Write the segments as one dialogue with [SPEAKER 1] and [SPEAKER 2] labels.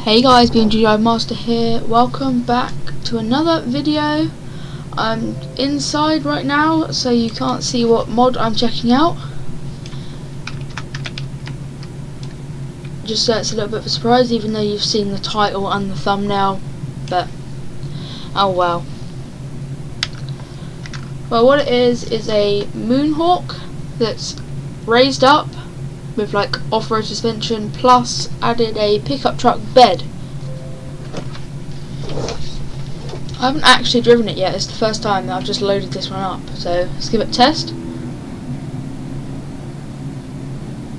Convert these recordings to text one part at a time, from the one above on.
[SPEAKER 1] Hey guys, BeamNG.drive Master here. Welcome back to another video. I'm inside right now, so you can't see what mod I'm checking out. Just so it's a little bit of a surprise, even though you've seen the title and the thumbnail. But oh well. Well, what it is a Moonhawk that's raised up with like off-road suspension, plus added a pickup truck bed. I haven't actually driven it yet. It's the first time that I've just loaded this one up, so let's give it a test.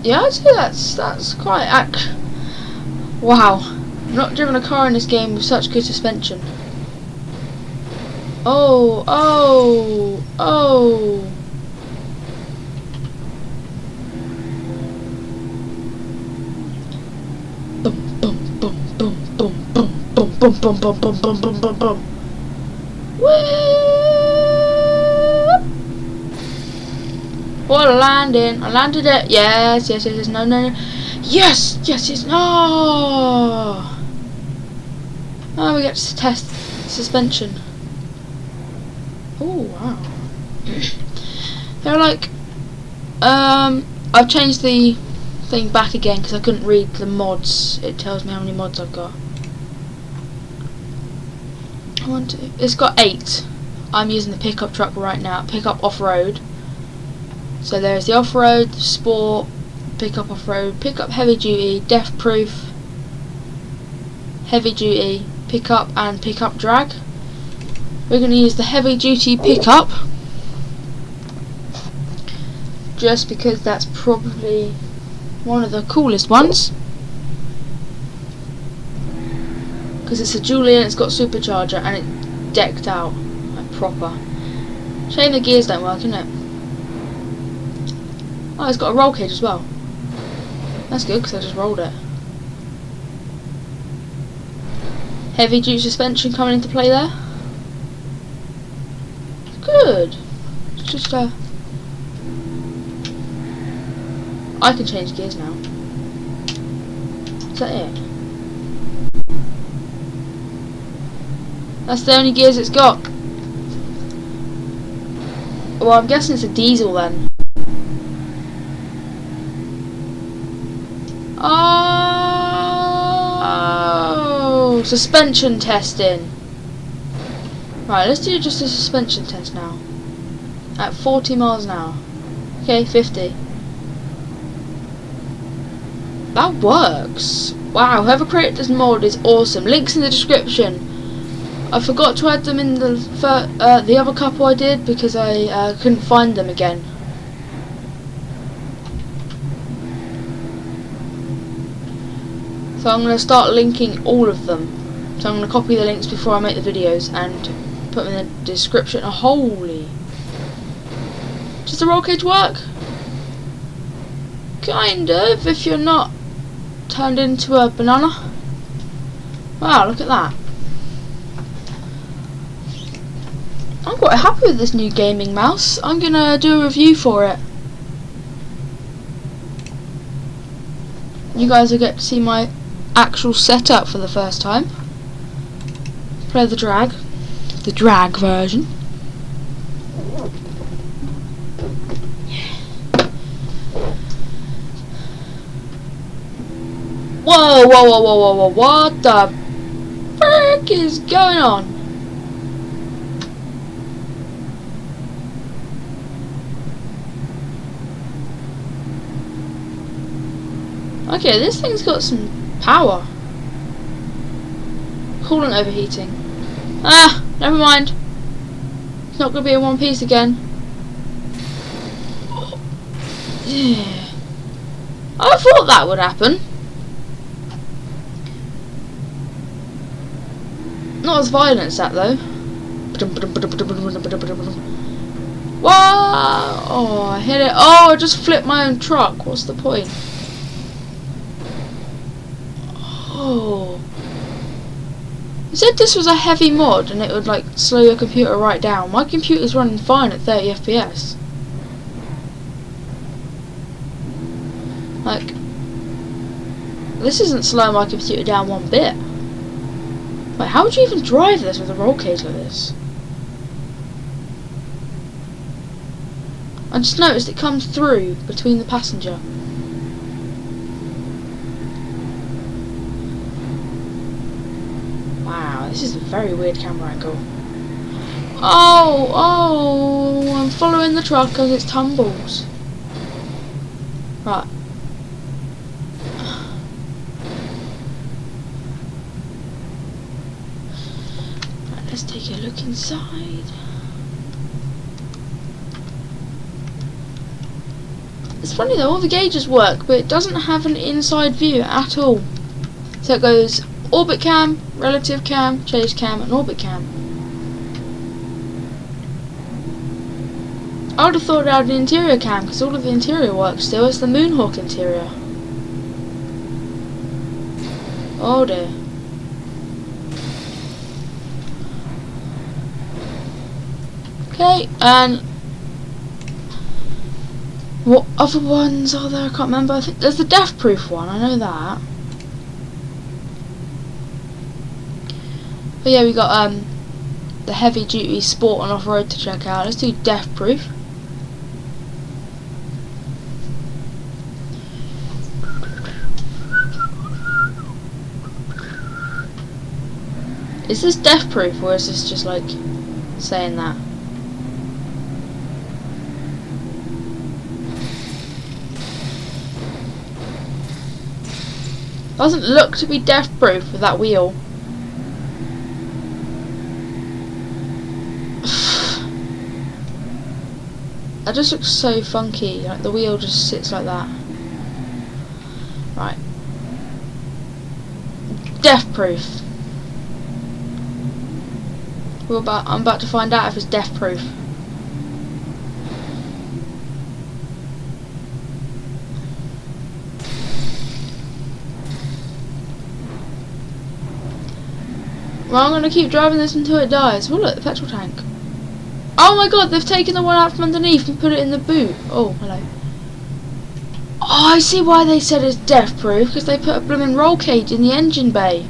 [SPEAKER 1] Yeah, I'd say that's quite wow. I've not driven a car in this game with such good suspension. Oh. Boom, boom, boom, boom, boom, boom, boom, boom. Woo! What a landing! I landed it. Yes. No. Yes. No. Oh, we get to test suspension. Oh wow. They're like, I've changed the thing back again because I couldn't read the mods. It tells me how many mods I've got. It's got 8. I'm using the pickup truck right now. Pickup off-road. So there's the off-road, the sport, pickup off-road, pickup heavy duty, death proof, heavy duty, pickup and pickup drag. We're going to use the heavy duty pickup just because that's probably one of the coolest ones. Because it's a Julian, it's got supercharger and it's decked out like proper. Shame the gears don't work, isn't it? Oh, it's got a roll cage as well. That's good because I just rolled it. Heavy duty suspension coming into play there. Good. It's just I can change gears now. Is that it? That's the only gears it's got. Well, I'm guessing it's a diesel then. Oh, suspension testing. Right, let's do just a suspension test now. At 40 miles an hour. Okay, 50. That works. Wow, whoever created this mod is awesome. Links in the description. I forgot to add them in the other couple I did because I couldn't find them again. So I'm going to start linking all of them. So I'm going to copy the links before I make the videos and put them in the description. Holy! Does the roll cage work? Kind of, if you're not turned into a banana. Wow, look at that. I'm quite happy with this new gaming mouse. I'm gonna do a review for it. You guys will get to see my actual setup for the first time. Play the drag version. Whoa, what the frick is going on? Okay, this thing's got some power. Coolant overheating. Ah, never mind. It's not going to be in one piece again. Yeah. I thought that would happen. Not as violent as that though. Wow! Oh, I hit it. Oh, I just flipped my own truck. What's the point? Oh. You said this was a heavy mod and it would like slow your computer right down. My computer's running fine at 30 FPS. Like, This isn't slowing my computer down one bit. Wait, how would you even drive this with a roll cage like this? I just noticed it comes through between the passenger. Wow, this is a very weird camera angle. Oh, I'm following the truck as it tumbles. Right. Right, let's take a look inside. It's funny though, all the gauges work, but it doesn't have an inside view at all. So it goes orbit cam, relative cam, chase cam, and orbit cam. I would have thought it had an interior cam, because all of the interior works still. It's the Moonhawk interior. Oh dear. Okay, and what other ones are there? I can't remember. I think there's the death-proof one, I know that. But yeah, we got the heavy-duty sport and off-road to check out. Let's do death-proof. Is this death-proof, or is this just like saying that? Doesn't look to be death-proof with that wheel. That just looks so funky. Like the wheel just sits like that. Right. Death-proof. I'm about to find out if it's death-proof. Well, I'm going to keep driving this until it dies. Oh look, the petrol tank. Oh my god, they've taken the one out from underneath and put it in the boot. Oh, hello. Oh, I see why they said it's death-proof, because they put a blooming roll cage in the engine bay.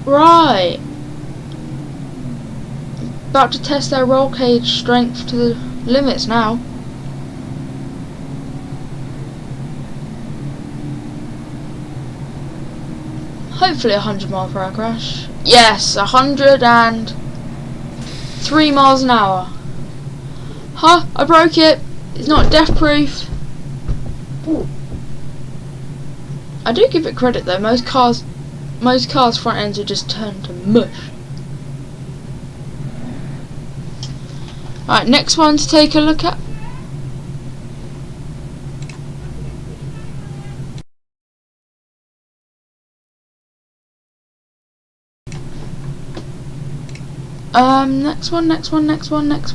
[SPEAKER 1] Right. About to test their roll cage strength to the limits now. Hopefully 100 mile per hour crash. Yes, 103 miles an hour. Huh, I broke it. It's not death-proof. I do give it credit though, most cars front ends are just turned to mush. Alright, next one to take a look at.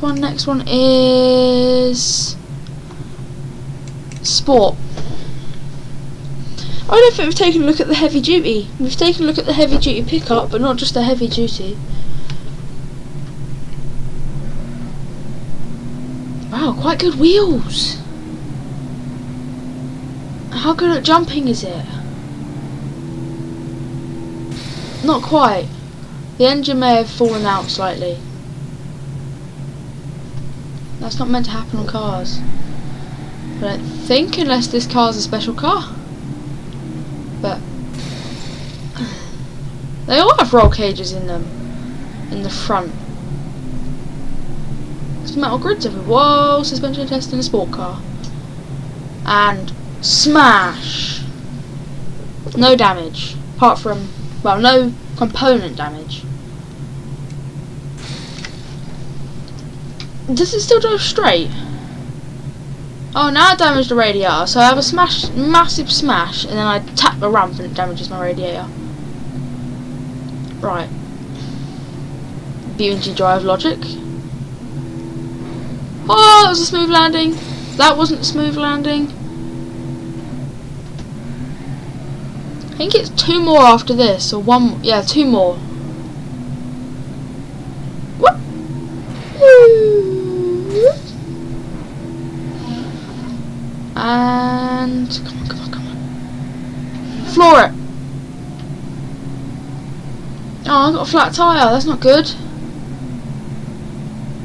[SPEAKER 1] Next one is Sport. I don't think we've taken a look at the heavy duty. We've taken a look at the heavy duty pickup, but not just the heavy duty. Wow, quite good wheels. How good at jumping is it? Not quite. The engine may have fallen out slightly. That's not meant to happen on cars. I don't think, unless this car's a special car. But they all have roll cages in them, in the front. There's metal grids everywhere. Whoa, suspension test in a sport car. And smash! No damage. Apart from, well, no component damage. Does it still drive straight? Oh, now I damaged the radiator, so I have a massive smash, and then I tap the ramp and it damages my radiator. Right. BeamNG.drive logic. Oh, that was a smooth landing. That wasn't a smooth landing. I think it's 2 more after this, or 1, yeah, 2 more. What? And come on. floor it. Oh, I got a flat tyre. That's not good.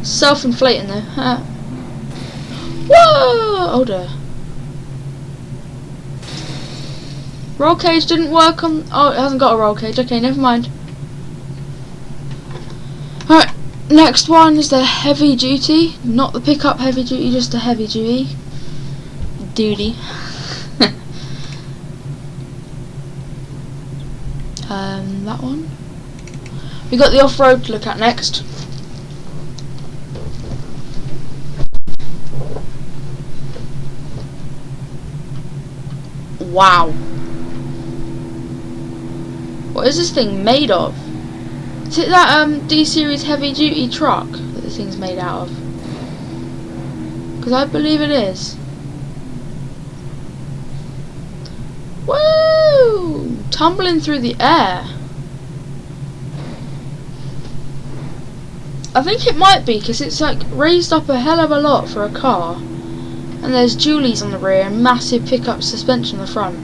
[SPEAKER 1] Self-inflating though. Whoa! Oh dear. Roll cage didn't work on. Oh, it hasn't got a roll cage. Okay, never mind. Alright, next one is the heavy duty. Not the pickup heavy duty, just the heavy duty. That one. We got the off-road to look at next. Wow. What is this thing made of? Is it that D-series heavy duty truck that this thing's made out of? Because I believe it is. Woo! Tumbling through the air. I think it might be because it's like raised up a hell of a lot for a car. And there's dualies on the rear and massive pickup suspension on the front.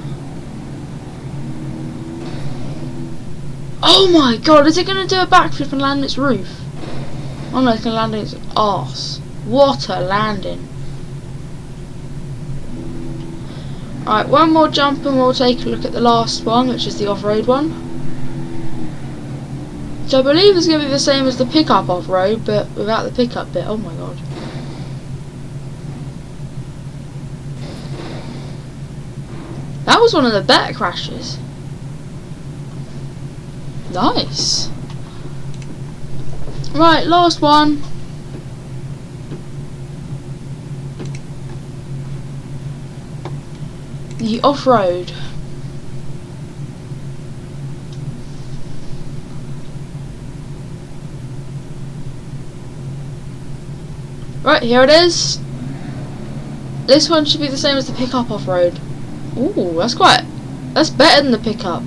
[SPEAKER 1] Oh my god, is it going to do a backflip and land its roof? Oh no, it's going to land its arse. What a landing. Alright, one more jump and we'll take a look at the last one, which is the off-road one. Which I believe is going to be the same as the pickup off-road, but without the pickup bit. Oh my god. That was one of the better crashes. Nice. Right, last one. The off-road. Right, here it is. This one should be the same as the pickup off-road. Ooh, that's better than the pickup.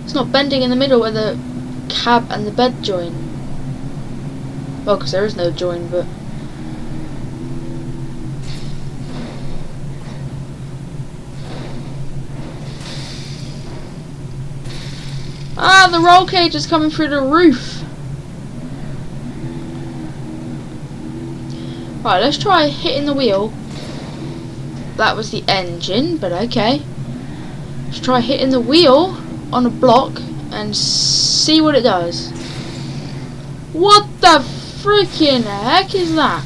[SPEAKER 1] It's not bending in the middle where the cab and the bed join. Well, because there is no join, but... Ah, the roll cage is coming through the roof. Right, let's try hitting the wheel. That was the engine, but okay. Let's try hitting the wheel on a block and see what it does. What the freaking heck is that?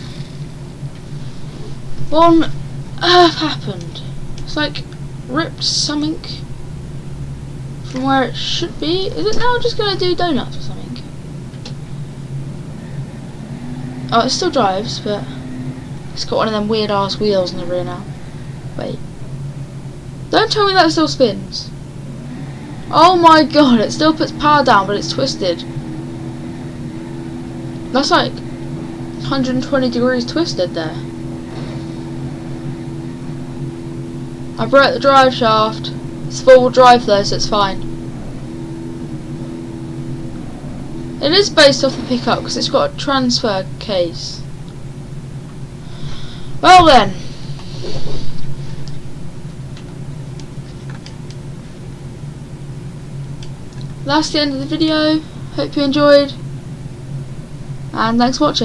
[SPEAKER 1] What on earth happened? It's like ripped something from where it should be. Is it now just going to do donuts or something? Oh, it still drives, but it's got one of them weird ass wheels in the rear now. Wait. Don't tell me that it still spins. Oh my god, it still puts power down, but it's twisted. That's like 120 degrees twisted there. I broke the drive shaft. It's four-wheel drive though, so it's fine. It is based off the pickup because it's got a transfer case. Well then. That's the end of the video. Hope you enjoyed. And thanks for watching.